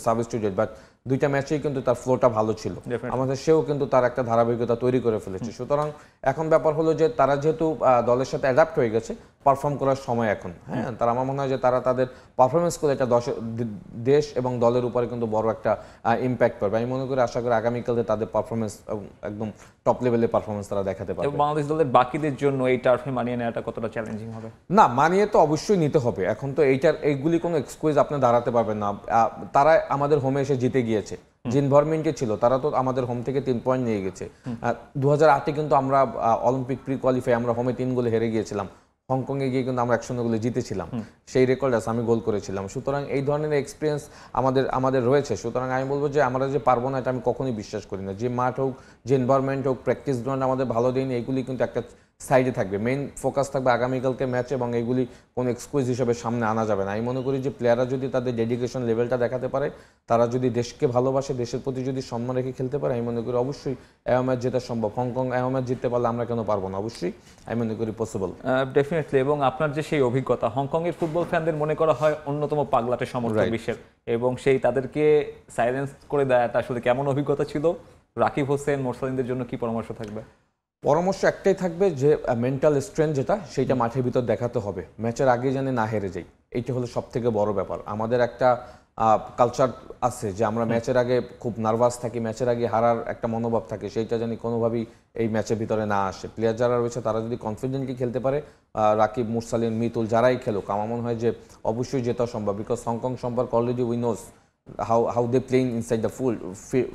সাবস্টিটিউট, বাট দুইটা ম্যাচেই কিন্তু তার ফ্লোটা ভালো ছিল। আমাদের সেও কিন্তু তার একটা ধারাবাহিকতা তৈরি করে ফেলেছে। সুতরাং এখন ব্যাপার হলো যে তারা যেহেতু দলের সাথে অ্যাডাপ্ট হয়ে গেছে, পারফর্ম করার সময় এখন। হ্যাঁ, তারা আমার মনে হয় যে তারা তাদের পারফরমেন্স করে এটা দেশ এবং দলের উপরে কিন্তু বড় একটা ইম্প্যাক্ট পড়বে। আমি মনে করি, আশা করি আগামীকালে তাদের পারফরমেন্স একদম টপ লেভেলের পারফরমেন্স তারা দেখাতে পারবে।
বাংলাদেশ দলের বাকিদের জন্য এই টার্ফে মানিয়ে নেওয়াটা কতটা চ্যালেঞ্জিং হবে?
না, মানিয়ে তো অবশ্যই নিতে হবে। এখন তো এইগুলি কোনো এক্সকিউজ আপনি দাঁড়াতে পারবেন না। তারা আমাদের হোমে এসে জিতে গিয়েছে, যে এনভায়রনমেন্টে ছিল তারা তো আমাদের হোম থেকে 3 পয়েন্ট নিয়ে গেছে। 2008-এ কিন্তু আমরা অলিম্পিক প্রি কোয়ালিফাই আমরা হোমে 3 গোলে হেরে গিয়েছিলাম, হংকংয়ে গিয়ে কিন্তু আমরা 1-0 গোলে জিতেছিলাম, সেই রেকর্ড আছে, আমি গোল করেছিলাম। সুতরাং এই ধরনের এক্সপিরিয়েন্স আমাদের রয়েছে। সুতরাং আমি বলবো যে আমরা যে পারবো না এটা আমি কখনোই বিশ্বাস করি না। যে মাঠ হোক, যে এনভায়রনমেন্ট হোক, প্র্যাকটিস গ্রাউন্ড আমাদের ভালো দেয়নি, এগুলি কিন্তু একটা সাইডে থাকবে। মেইন ফোকাস থাকবে আগামীকালকে ম্যাচ এবং এগুলি কোনো এক্সকিউজ হিসেবে সামনে আনা যাবে না। আমি মনে করি যে প্লেয়াররা যদি তাদের ডেডিকেশন লেভেলটা দেখাতে পারে, তারা যদি দেশকে ভালোবাসে, দেশের প্রতি যদি সম্মান রেখে খেলতে পারে, আমি মনে করি অবশ্যই এও ম্যাচ জেতা সম্ভব। হংকং এও ম্যাচ জিততে পারলে আমরা কেন পারবো না? অবশ্যই আমি মনে করি পসিবল।
ডেফিনেটলি। এবং আপনার যে সেই অভিজ্ঞতা, হংকংয়ের ফুটবল ফ্যানদের মনে করা হয় অন্যতম পাগলাটে সমর্থক বিশ্বের, এবং সেই তাদেরকে সাইলেন্স করে দেওয়াটা আসলে কেমন অভিজ্ঞতা ছিল? রাকিব হোসেন, মোরসালিনদের জন্য কি পরামর্শ থাকবে?
পরামর্শ একটাই থাকবে যে মেন্টাল স্ট্রেংথ যেটা, সেইটা মাঠের ভিতর দেখাতে হবে। ম্যাচের আগে যেন না হেরে যাই, এইটা হলো সব থেকে বড় ব্যাপার। আমাদের একটা কালচার আছে যে আমরা ম্যাচের আগে খুব নার্ভাস থাকি, ম্যাচের আগে হারার একটা মনোভাব থাকে, সেইটা জানি কোনোভাবেই এই ম্যাচের ভিতরে না আসে। প্লেয়ার যারা রয়েছে তারা যদি কনফিডেন্টলি খেলতে পারে, রাকিব, মুরসালিন, মিতুল যারাই খেলুক, আমার মনে হয় যে অবশ্যই জেতা সম্ভব। বিকজ হংকং সম্পর্কে already we knows how they playing inside the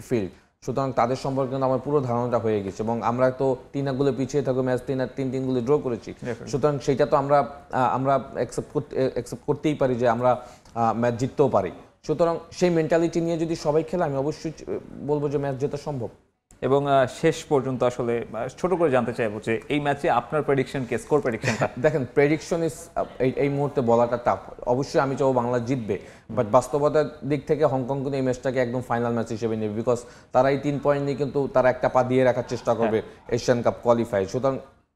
field. সুতরাং তাদের সম্পর্কে কিন্তু আমার পুরো ধারণাটা হয়ে গেছে এবং আমরা তো 3 গোলে পিছিয়ে থাকবো, ম্যাচ 3 গোলে ড্র করেছি। সুতরাং সেইটা তো আমরা অ্যাকসেপ্ট করতেই পারি যে আমরা ম্যাচ জিততেও পারি। সুতরাং সেই মেন্টালিটি নিয়ে যদি সবাই খেলে, আমি অবশ্যই বলবো যে ম্যাচ জেতা সম্ভব।
এবং শেষ পর্যন্ত আসলে ছোট করে জানতে চাইবো যে এই ম্যাচে আপনার প্রেডিকশন কি, স্কোর প্রেডিকশনটা?
দেখেন, প্রেডিকশন ইজ এই মুহূর্তে বলাটা টাফ। অবশ্যই আমি চাবো বাংলা জিতবে, বাট বাস্তবতার দিক থেকে হংকং কিন্তু এই ম্যাচটাকে একদম ফাইনাল ম্যাচ হিসেবে নেবে। বিকজ তারা এই 3 পয়েন্ট নিয়ে কিন্তু তারা একটা পা দিয়ে রাখার চেষ্টা করবে এশিয়ান কাপ কোয়ালিফাই। সুতরাং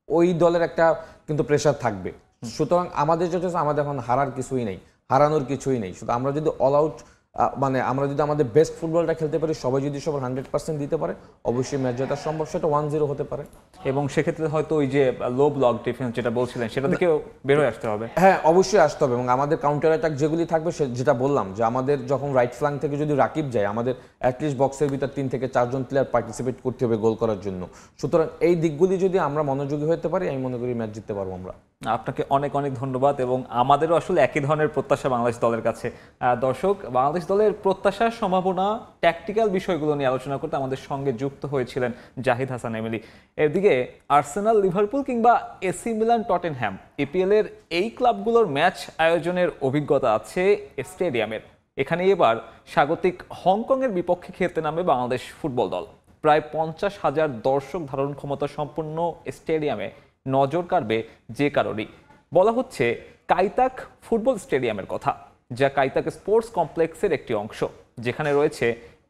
ওই দলের একটা কিন্তু প্রেশার থাকবে। সুতরাং আমাদের যেটা, আমাদের এখন হারার কিছুই নেই, হারানোর কিছুই নেই। শুধু আমরা যদি অল আউট আমরা যদি আমাদের বেস্ট ফুটবলটা খেলতে পারি, সবাই যদি সবার 100% দিতে পারে, অবশ্যই ম্যাচ জেতা সম্ভব। সেটা 1-0 হতে পারে
এবং সেক্ষেত্রে হয়তো ওই যে লো ব্লক ডিফেন্স যেটা বলছিলেন, সেটা থেকেও বের হয়ে আসতে হবে।
হ্যাঁ, অবশ্যই আসতে হবে। এবং আমাদের কাউন্টার অ্যাটাক যেগুলি থাকবে, যেটা বললাম যে আমাদের যখন রাইট ফ্ল্যাঙ্ক থেকে যদি রাকিব যায়, আমাদের অ্যাটলিস্ট বক্সের ভিতর 3 থেকে 4 জন প্লেয়ার পার্টিসিপেট করতে হবে গোল করার জন্য। সুতরাং এই দিকগুলি যদি আমরা মনোযোগী হতে পারি, আমি মনে করি ম্যাচ জিততে পারবো আমরা।
আপনাকে অনেক ধন্যবাদ। এবং আমাদেরও আসলে একই ধরনের প্রত্যাশা বাংলাদেশ দলের কাছে। দর্শক, বাংলাদেশ দলের প্রত্যাশা, সম্ভাবনা, ট্যাকটিক্যাল বিষয়গুলো নিয়ে আলোচনা করতে আমাদের সঙ্গে যুক্ত হয়েছিলেন জাহিদ হাসান এমিলি। এদিকে আর্সেনাল, লিভারপুল কিংবা এসি মিলান, টটেনহ্যাম, EPL এর এই ক্লাবগুলোর ম্যাচ আয়োজনের অভিজ্ঞতা আছে স্টেডিয়ামের। এখানে এবার স্বাগতিক হংকংয়ের বিপক্ষে খেলতে নামবে বাংলাদেশ ফুটবল দল। প্রায় 50,000 দর্শক ধারণ ক্ষমতা সম্পন্ন স্টেডিয়ামে নজর কাড়বে যে কারোরই। বলা হচ্ছে কাইতাক ফুটবল স্টেডিয়ামের কথা, যা কাইতাক স্পোর্টস কমপ্লেক্সের একটি অংশ, যেখানে রয়েছে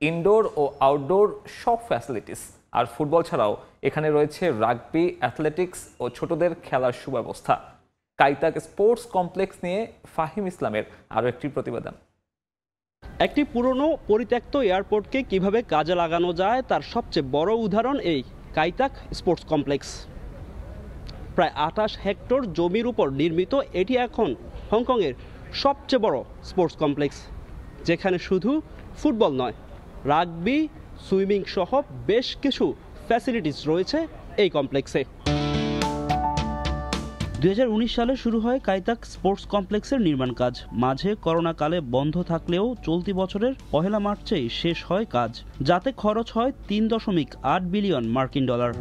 ইনডোর ও আউটডোর সব ফ্যাসিলিটিস। আর ফুটবল ছাড়াও এখানে রয়েছে রাগবি, অ্যাথলেটিক্স ও ছোটদের খেলার সুব্যবস্থা। কাইতাক স্পোর্টস কমপ্লেক্স নিয়ে ফাহিম ইসলামের আরও একটি প্রতিবেদন।
একটি পুরনো পরিত্যক্ত এয়ারপোর্টকে কিভাবে কাজে লাগানো যায় তার সবচেয়ে বড় উদাহরণ এই কাইতাক স্পোর্টস কমপ্লেক্স। প্রায় 28 হেক্টর জমির উপর নির্মিত এটি এখন হংকংয়ের সবচেয়ে বড় স্পোর্টস কমপ্লেক্স, যেখানে শুধু ফুটবল নয়, রাগবি, সুইমিং সহ বেশ কিছু ফ্যাসিলিটিস রয়েছে এই কমপ্লেক্সে। 2019 সালে শুরু হয় কাইতাক স্পোর্টস কমপ্লেক্সের নির্মাণ কাজ। মাঝে করোনাকালে বন্ধ থাকলেও চলতি বছরের 1 মার্চেই শেষ হয় কাজ, যাতে খরচ হয় 3.8 বিলিয়ন মার্কিন ডলার।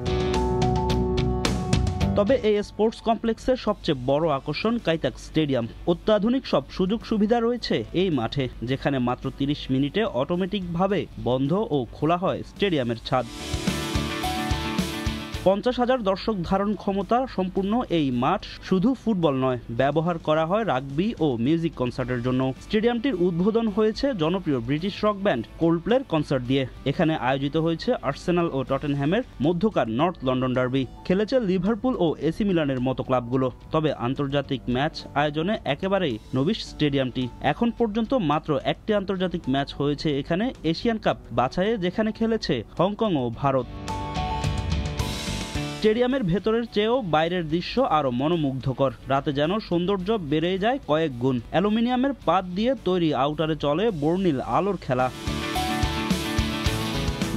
তবে এই স্পোর্টস কমপ্লেক্সের সবচেয়ে বড় আকর্ষণ কাইতাক স্টেডিয়াম। অত্যাধুনিক সব সুযোগ সুবিধা রয়েছে এই মাঠে, যেখানে মাত্র 30 মিনিটে অটোমেটিকভাবে বন্ধ ও খোলা হয় স্টেডিয়ামের ছাদ। 50,000 দর্শক ধারণ ক্ষমতা সম্পূর্ণ এই মাঠ শুধু ফুটবল নয়, ব্যবহার করা হয় রাগবি ও মিউজিক কনসার্টের জন্য। স্টেডিয়ামটির উদ্বোধন হয়েছে জনপ্রিয় ব্রিটিশ রক ব্যান্ড কোল্ডপ্লের কনসার্ট দিয়ে। এখানে আয়োজিত হয়েছে আর্সেনাল ও টটেনহ্যামের মধ্যকার নর্থ লন্ডন ডার্বি। খেলেছে লিভারপুল ও এসি মিলানের মতো ক্লাবগুলো। তবে আন্তর্জাতিক ম্যাচ আয়োজনে একেবারেই নবিশ স্টেডিয়ামটি। এখন পর্যন্ত মাত্র একটি আন্তর্জাতিক ম্যাচ হয়েছে এখানে, এশিয়ান কাপ বাছাইয়ে, যেখানে খেলেছে হংকং ও ভারত। স্টেডিয়ামের ভেতরের চেয়েও বাইরের দৃশ্য আরো মনোমুগ্ধকর। রাতে যেন সৌন্দর্য বেড়ে যায় কয়েক গুণ। অ্যালুমিনিয়ামের পাত দিয়ে তৈরি আউটারে চলে বর্ণিল আলোর খেলা।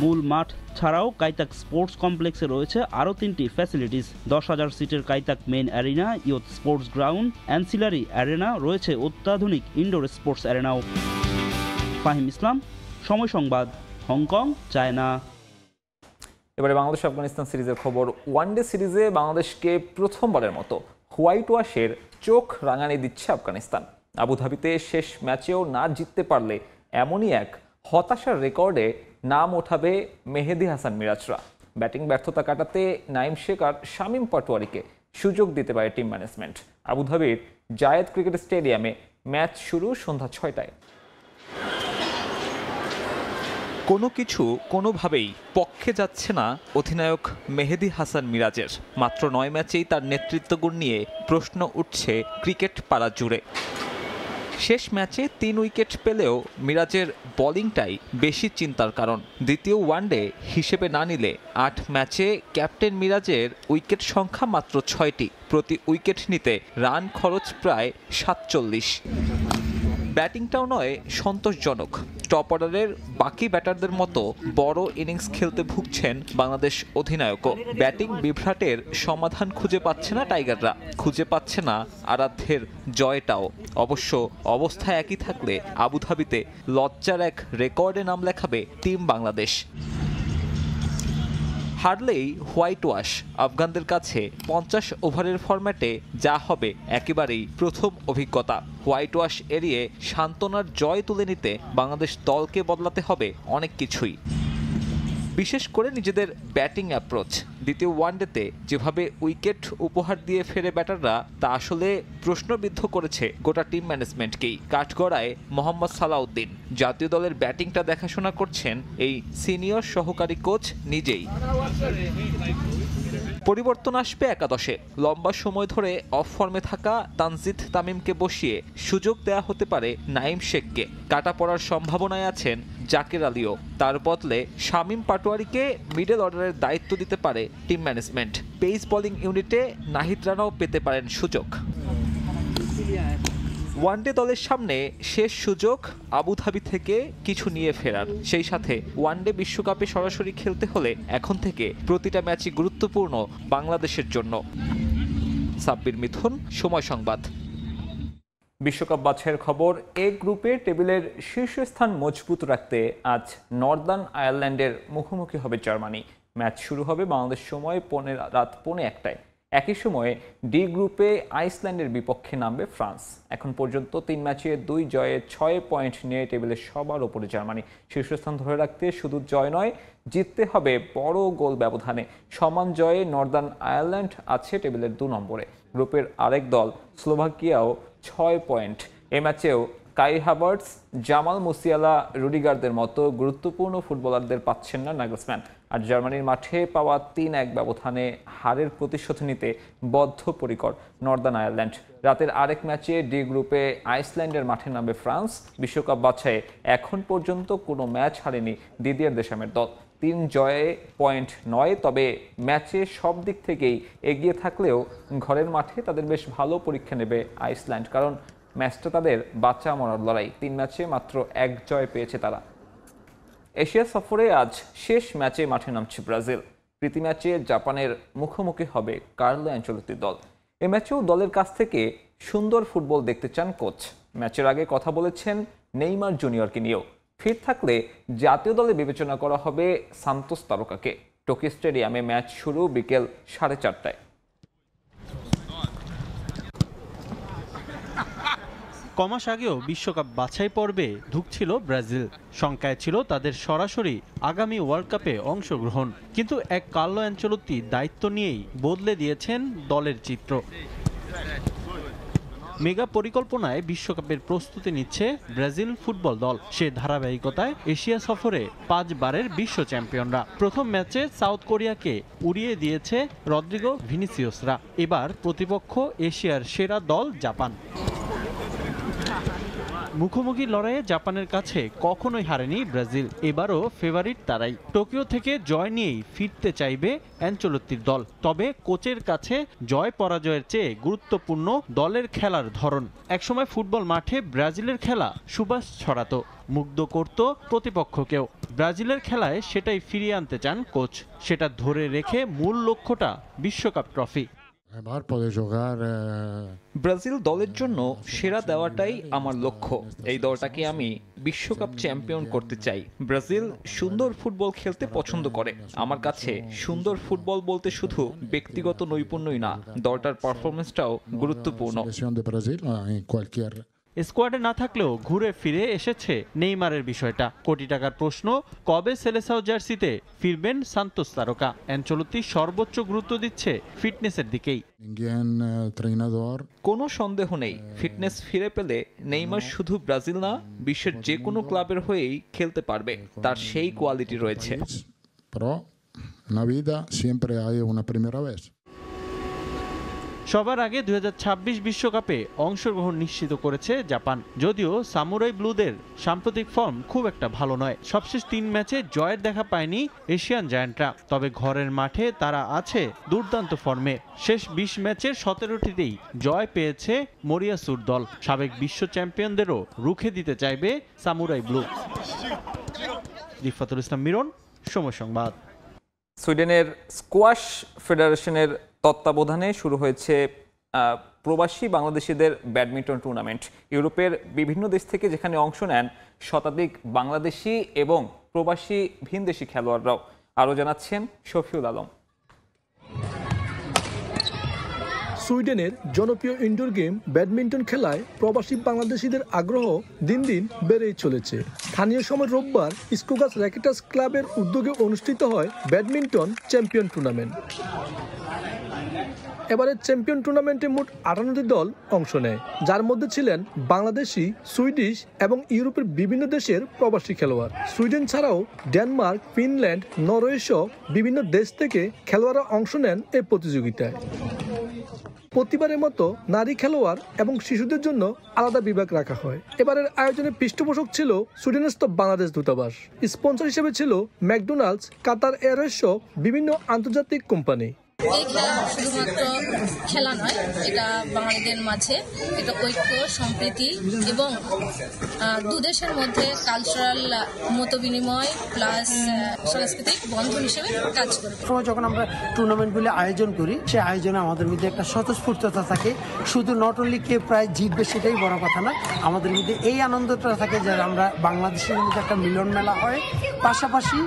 মূল মাঠ ছাড়াও কাইতাক স্পোর্টস কমপ্লেক্সে রয়েছে আরও 3টি ফ্যাসিলিটিস। 10,000 সিটের Kai Tak main arena, youth sports ground, ancillary arena, রয়েছে অত্যাধুনিক ইনডোর স্পোর্টস অ্যারেনাও। Fahim Islam, Somoy Sangbad, Hong Kong, China.
এবারে বাংলাদেশ আফগানিস্তান সিরিজের খবর। ওয়ানডে সিরিজে বাংলাদেশকে প্রথমবারের মতো হোয়াইট ওয়াশের চোখ রাঙানি দিচ্ছে আফগানিস্তান। আবুধাবিতে শেষ ম্যাচেও না জিততে পারলে এমনই এক হতাশার রেকর্ডে নাম ওঠাবে মেহেদী হাসান মিরাজরা। ব্যাটিং ব্যর্থতা কাটাতে নাইম শেখ আর শামীম পাটোয়ারিকে সুযোগ দিতে পারে টিম ম্যানেজমেন্ট। আবুধাবির জায়েদ ক্রিকেট স্টেডিয়ামে ম্যাচ শুরু সন্ধ্যা 6টায়। কোনো কিছু কোনোভাবেই পক্ষে যাচ্ছে না অধিনায়ক মেহেদী হাসান মিরাজের। মাত্র 9 ম্যাচেই তার নেতৃত্বগুণ নিয়ে প্রশ্ন উঠছে ক্রিকেট পাড়া জুড়ে। শেষ ম্যাচে 3 উইকেট পেলেও মিরাজের বোলিংটাই বেশি চিন্তার কারণ। দ্বিতীয় ওয়ানডে হিসেবে না নিলে 8 ম্যাচে ক্যাপ্টেন মিরাজের উইকেট সংখ্যা মাত্র 6টি। প্রতি উইকেট নিতে রান খরচ প্রায় 47। ব্যাটিংটাও নয় সন্তোষজনক। টপ অর্ডারের বাকি ব্যাটারদের মতো বড় ইনিংস খেলতে ভুগছেন বাংলাদেশ অধিনায়কও। ব্যাটিং বিভ্রাটের সমাধান খুঁজে পাচ্ছে না টাইগাররা, খুঁজে পাচ্ছে না আরাধ্যের জয়টাও। অবশ্য অবস্থা একই থাকলে আবুধাবিতে লজ্জার এক রেকর্ডে নাম লেখাবে টিম বাংলাদেশ। হারলেই হোয়াইট ওয়াশ। আফগানদের কাছে 50 ওভারের ফরম্যাটে যা হবে একেবারেই প্রথম অভিজ্ঞতা। হোয়াইট ওয়াশ এড়িয়ে সান্ত্বনার জয় তুলে নিতে বাংলাদেশ দলকে বদলাতে হবে অনেক কিছুই, বিশেষ করে নিজেদের ব্যাটিং অ্যাপ্রোচ। দ্বিতীয় ওয়ানডেতে যেভাবে উইকেট উপহার দিয়ে ফেরে ব্যাটাররা, তা আসলে প্রশ্নবিদ্ধ করেছে গোটা টিম ম্যানেজমেন্টকেই। কাঠগড়ায় মোহাম্মদ সালাউদ্দিন। জাতীয় দলের ব্যাটিংটা দেখাশোনা করছেন এই সিনিয়র সহকারী কোচ নিজেই। পরিবর্তন আসবে একাদশে। লম্বা সময় ধরে অফ ফর্মে থাকা তানজিদ তামিমকে বসিয়ে সুযোগ দেয়া হতে পারে নাইম শেখকে। কাটা পড়ার সম্ভাবনায় আছেন জাকের আলীও। তার বদলে শামীম পাটোয়ারিকে মিডল অর্ডারের দায়িত্ব দিতে পারে টিম ম্যানেজমেন্ট। পেস বোলিং ইউনিটে নাহিদ রানাও পেতে পারেন সুযোগ। ওয়ানডে দলের সামনে শেষ সুযোগ আবুধাবি থেকে কিছু নিয়ে ফেরার। সেই সাথে ওয়ানডে বিশ্বকাপে সরাসরি খেলতে হলে এখন থেকে প্রতিটা ম্যাচই গুরুত্বপূর্ণ বাংলাদেশের জন্য। সাব্বির মিথুন, সময় সংবাদ। বিশ্বকাপ বাছাইয়ের খবর। এ গ্রুপে টেবিলের শীর্ষস্থান মজবুত রাখতে আজ নর্দার্ন আয়ারল্যান্ডের মুখোমুখি হবে জার্মানি। ম্যাচ শুরু হবে বাংলাদেশ সময় রাত 1:15টায়। একই সময়ে ডি গ্রুপে আইসল্যান্ডের বিপক্ষে নামবে ফ্রান্স। এখন পর্যন্ত 3 ম্যাচে 2 জয়ে 6 পয়েন্ট নিয়ে টেবিলের সবার ওপরে জার্মানি। শীর্ষস্থান ধরে রাখতে শুধু জয় নয়, জিততে হবে বড় গোল ব্যবধানে। সমান জয়ে নর্দার্ন আয়ারল্যান্ড আছে টেবিলের 2 নম্বরে। গ্রুপের আরেক দল স্লোভাকিয়াও 6 পয়েন্ট। এ ম্যাচেও কাই হাভার্টস, জামাল মুসিয়ালা, রুডিগারদের মতো গুরুত্বপূর্ণ ফুটবলারদের পাচ্ছেন না নাগলসম্যান। আর জার্মানির মাঠে পাওয়া 3-1 ব্যবধানে হারের প্রতিশোধ নিতে বদ্ধপরিকর নর্দার্ন আয়ারল্যান্ড। রাতের আরেক ম্যাচে ডি গ্রুপে আইসল্যান্ডের মাঠে নামবে ফ্রান্স। বিশ্বকাপ বাছাইয়ে এখন পর্যন্ত কোনো ম্যাচ হারেনি দিদিয়ের দেশামের দল। 3 জয়ে পয়েন্ট 9, তবে ম্যাচে সব দিক থেকেই এগিয়ে থাকলেও ঘরের মাঠে তাদের বেশ ভালো পরীক্ষা নেবে আইসল্যান্ড, কারণ ম্যাচটা তাদের বাঁচা মরার লড়াই। 3 ম্যাচে মাত্র 1 জয় পেয়েছে তারা। এশিয়া সফরে আজ শেষ ম্যাচে মাঠে নামছে ব্রাজিল। প্রীতি ম্যাচে জাপানের মুখোমুখি হবে কার্লো অ্যানচেলোত্তির দল। এ ম্যাচেও দলের কাছ থেকে সুন্দর ফুটবল দেখতে চান কোচ। ম্যাচের আগে কথা বলেছেন নেইমার জুনিয়রকে নিয়েও। ফিট থাকলে জাতীয় দলে বিবেচনা করা হবে সান্তোস তারকাকে। টোকিও স্টেডিয়ামে ম্যাচ শুরু বিকেল 4:30টায়।
কমাস আগেও বিশ্বকাপ বাছাই পর্বে ঢুকছিল ব্রাজিল। শঙ্কায় ছিল তাদের সরাসরি আগামী ওয়ার্ল্ড কাপে অংশগ্রহণ, কিন্তু এক কার্লো অ্যানচেলোত্তি দায়িত্ব নিয়েই বদলে দিয়েছেন দলের চিত্র। মেগা পরিকল্পনায় বিশ্বকাপের প্রস্তুতি নিচ্ছে ব্রাজিল ফুটবল দল। সে ধারাবাহিকতায় এশিয়া সফরে 5 বারের বিশ্ব চ্যাম্পিয়নরা। প্রথম ম্যাচে সাউথ কোরিয়াকে উড়িয়ে দিয়েছে রদ্রিগো ভিনিসিয়াসরা। এবার প্রতিপক্ষ এশিয়ার সেরা দল জাপান। মুখোমুখি লড়াইয়ে জাপানের কাছে কখনোই হারেনি ব্রাজিল। এবারও ফেভারিট তারাই। টোকিও থেকে জয় নিয়েই ফিরতে চাইবে অ্যানচেলোত্তির দল। তবে কোচের কাছে জয় পরাজয়ের চেয়ে গুরুত্বপূর্ণ দলের খেলার ধরন। একসময় ফুটবল মাঠে ব্রাজিলের খেলা সুবাস ছড়াতো, মুগ্ধ করত প্রতিপক্ষকেও। ব্রাজিলের খেলায় সেটাই ফিরিয়ে আনতে চান কোচ। সেটা ধরে রেখে মূল লক্ষ্যটা বিশ্বকাপ ট্রফি।
ব্রাজিল দলের জন্য সেরা দেওয়াটাই আমার লক্ষ্য। এই দলটাকে আমি বিশ্বকাপ চ্যাম্পিয়ন করতে চাই। ব্রাজিল সুন্দর ফুটবল খেলতে পছন্দ করে। আমার কাছে সুন্দর ফুটবল বলতে শুধু ব্যক্তিগত নৈপুণ্যই না, দলটার পারফরমেন্সটাও গুরুত্বপূর্ণ।
স্কোয়াডে না থাকলেও ঘুরে ফিরে এসেছে নেইমারের বিষয়টা। কোটি টাকার প্রশ্ন, কবে সেলেসাও জার্সিতে ফিরবেন সান্তোস তারকা? অ্যানচেলোত্তি সর্বোচ্চ গুরুত্ব দিচ্ছে ফিটনেসের দিকেই।
কোনো সন্দেহ নেই, ফিটনেস ফিরে পেলে নেইমার শুধু ব্রাজিল না, বিশ্বের যে কোনো ক্লাবের হয়েই খেলতে পারবে। তার সেই কোয়ালিটি রয়েছে।
সবার আগে 2026 বিশ্বকাপে অংশগ্রহণ নিশ্চিত করেছে জাপান। যদিও সামুরাই ব্লুদের সাম্প্রতিক ফর্ম খুব একটা ভালো নয়। সবশেষ 3 ম্যাচে জয়ের দেখা পায়নি এশিয়ান জায়ান্টরা। তবে ঘরের মাঠে তারা আছে দুর্দান্ত ফর্মে। শেষ 20 ম্যাচের 17টিতেই জয় পেয়েছে মরিয়াসুর দল। সাবেক বিশ্ব চ্যাম্পিয়নদেরও রুখে দিতে চাইবে সামুরাই ব্লু। রিফাতুল ইসলাম মিরন, সময় সংবাদ।
সুইডেনের স্কোয়াশ ফেডারেশনের তত্ত্বাবধানে শুরু হয়েছে প্রবাসী বাংলাদেশিদের ব্যাডমিন্টন টুর্নামেন্ট। ইউরোপের বিভিন্ন দেশ থেকে যেখানে অংশ নেন শতাধিক বাংলাদেশি এবং প্রবাসী ভিনদেশি খেলোয়াড়রাও। আরও জানাচ্ছেন শফিউল আলম।
সুইডেনের জনপ্রিয় ইনডোর গেম ব্যাডমিন্টন খেলায় প্রবাসী বাংলাদেশিদের আগ্রহ দিন দিন বেড়েই চলেছে। স্থানীয় সময় রোববার স্কোগাস র্যাকেটাস ক্লাবের উদ্যোগে অনুষ্ঠিত হয় ব্যাডমিন্টন চ্যাম্পিয়ন টুর্নামেন্ট। এবারের চ্যাম্পিয়ন টুর্নামেন্টে মোট 58টি দল অংশ নেয়, যার মধ্যে ছিলেন বাংলাদেশি, সুইডিশ এবং ইউরোপের বিভিন্ন দেশের প্রবাসী খেলোয়াড়। সুইডেন ছাড়াও ডেনমার্ক, ফিনল্যান্ড, নরওয়ে সহ বিভিন্ন দেশ থেকে খেলোয়াড়রা অংশ নেন এই প্রতিযোগিতায়। প্রতিবারের মতো নারী খেলোয়াড় এবং শিশুদের জন্য আলাদা বিভাগ রাখা হয়। এবারের আয়োজনে পৃষ্ঠপোষক ছিল সুইডেনস্থ বাংলাদেশ দূতাবাস। স্পন্সর হিসেবে ছিল ম্যাকডোনাল্ডস, কাতার এয়ারওয়েজ সহ বিভিন্ন আন্তর্জাতিক কোম্পানি।
এই খেলা শুধুমাত্র খেলা নয়, এটা বাঙালিদের মাঝে এটা ঐক্য, সম্প্রীতি এবং দুদেশের মধ্যে কালচারাল মত বিনিময় প্লাস সাংস্কৃতিক বন্ধন হিসেবে কাজ করে।
যখন আমরা টুর্নামেন্টগুলি আয়োজন করি, সেই আয়োজনে আমাদের মধ্যে একটা স্বতঃস্ফূর্ততা থাকে। শুধু নট অনলি কে প্রায় জিতবে সেটাই বড় কথা না, আমাদের মধ্যে এই আনন্দটা থাকে যে আমরা বাংলাদেশের মধ্যে একটা মিলন মেলা হয়। পাশাপাশি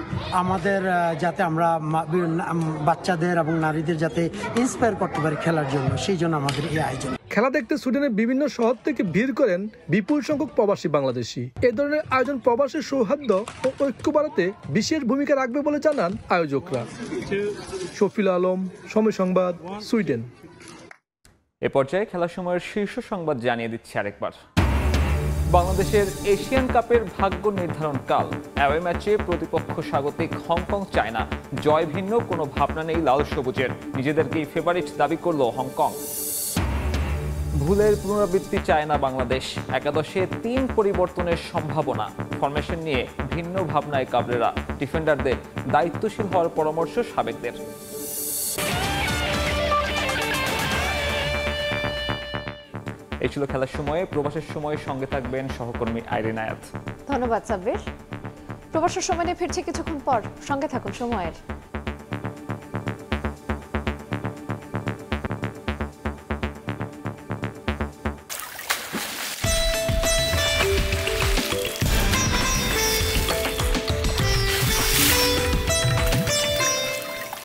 আমাদের যাতে আমরা বাচ্চাদের এবং নারীদের যাতে ইন্সপায়ার করতে পারি খেলার জন্য, সেই জন্য আমাদের এই আয়োজন।
খেলা দেখতে সুইডেনের বিভিন্ন শহর থেকে ভিড় করেন বিপুল সংখ্যক প্রবাসী বাংলাদেশি। এ ধরনের আয়োজন প্রবাসের সৌহার্দ্য ও ঐক্য বাড়াতে বিশেষ ভূমিকা রাখবে বলে জানান আয়োজকরা। শফিউল আলম, সময় সংবাদ, সুইডেন।
এ পর্যায়ে খেলার সময়ের শীর্ষ সংবাদ জানিয়ে দিচ্ছি আরেকবার। বাংলাদেশের এশিয়ান কাপের ভাগ্য নির্ধারণ কাল। অ্যাওয়ে ম্যাচে প্রতিপক্ষ স্বাগতিক হংকং চায়না। জয় ভিন্ন কোনো ভাবনা নেই লাল সবুজের, নিজেদেরকেই ফেভারিট দাবি করল হংকং। ভুলের পুনরাবৃত্তি চায় না বাংলাদেশ। একাদশে 3 পরিবর্তনের সম্ভাবনা। ফরমেশন নিয়ে ভিন্ন ভাবনায় কাবরেরা। ডিফেন্ডারদের দায়িত্বশীল হওয়ার পরামর্শ সাবেকদের। এই ছিল খেলার সময়ে। প্রবাসের সময়ে সঙ্গে থাকবেন সহকর্মী আইরিন আয়াত।
ধন্যবাদ সাব্বির। প্রবাসের সময় নিয়ে ফিরছে কিছুক্ষণ পর, সঙ্গে থাকুন সময়ের।